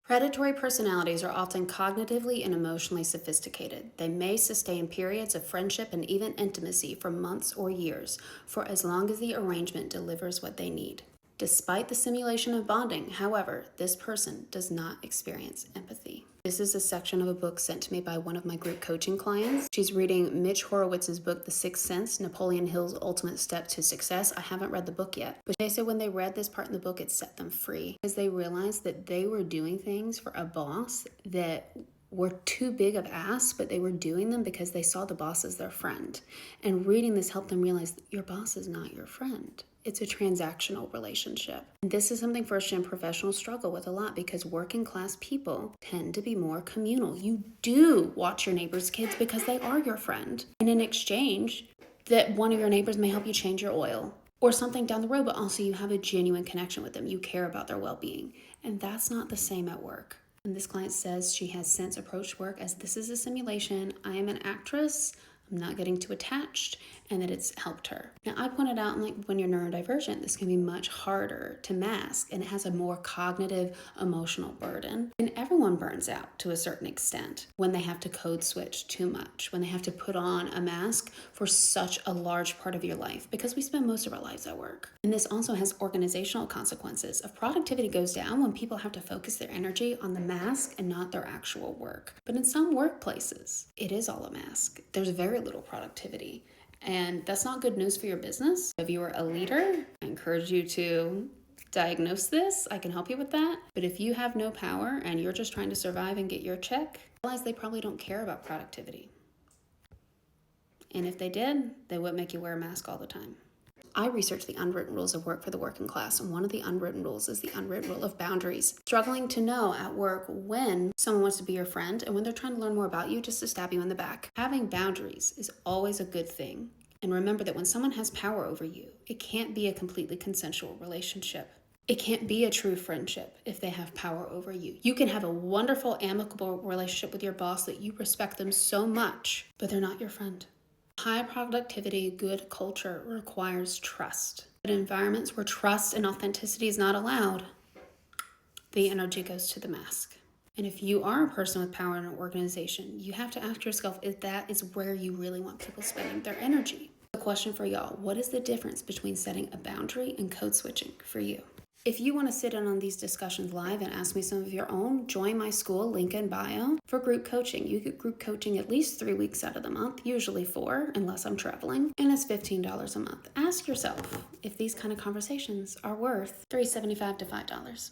Predatory personalities are often cognitively and emotionally sophisticated. They may sustain periods of friendship and even intimacy for months or years, for as long as the arrangement delivers what they need. Despite the simulation of bonding, however, this person does not experience empathy. This is a section of a book sent to me by one of my group coaching clients. She's reading Mitch Horowitz's book, The Sixth Sense, Napoleon Hill's Ultimate Step to Success. I haven't read the book yet, but they said when they read this part in the book, it set them free because they realized that they were doing things for a boss that were too big of asks, but they were doing them because they saw the boss as their friend. And reading this helped them realize that your boss is not your friend. It's a transactional relationship. And this is something first-gen professionals struggle with a lot because working class people tend to be more communal. You do watch your neighbor's kids because they are your friend. And in exchange, that one of your neighbors may help you change your oil or something down the road, but also you have a genuine connection with them. You care about their well-being. And that's not the same at work. And this client says she has since approached work as this is a simulation. I am an actress. I'm not getting too attached, and that it's helped her. Now, I pointed out, when you're neurodivergent, this can be much harder to mask, and it has a more cognitive, emotional burden. And everyone burns out to a certain extent when they have to code switch too much, when they have to put on a mask for such a large part of your life, because we spend most of our lives at work. And this also has organizational consequences. If productivity goes down when people have to focus their energy on the mask and not their actual work. But in some workplaces, it is all a mask. There's very little productivity. And that's not good news for your business. If you are a leader, I encourage you to diagnose this. I can help you with that. But if you have no power and you're just trying to survive and get your check, realize they probably don't care about productivity. And if they did, they wouldn't make you wear a mask all the time. I researched the unwritten rules of work for the working class, and one of the unwritten rules is the unwritten rule of boundaries. Struggling to know at work when someone wants to be your friend and when they're trying to learn more about you just to stab you in the back. Having boundaries is always a good thing. And remember that when someone has power over you, it can't be a completely consensual relationship. It can't be a true friendship if they have power over you. You can have a wonderful, amicable relationship with your boss that you respect them so much, but they're not your friend. High productivity, good culture requires trust. But in environments where trust and authenticity is not allowed, the energy goes to the mask. And if you are a person with power in an organization, you have to ask yourself if that is where you really want people spending their energy. The question for y'all, what is the difference between setting a boundary and code switching for you? If you want to sit in on these discussions live and ask me some of your own, join my school, link in bio, for group coaching. You get group coaching at least 3 weeks out of the month, usually 4, unless I'm traveling, and it's $15 a month. Ask yourself if these kind of conversations are worth $3.75 to $5.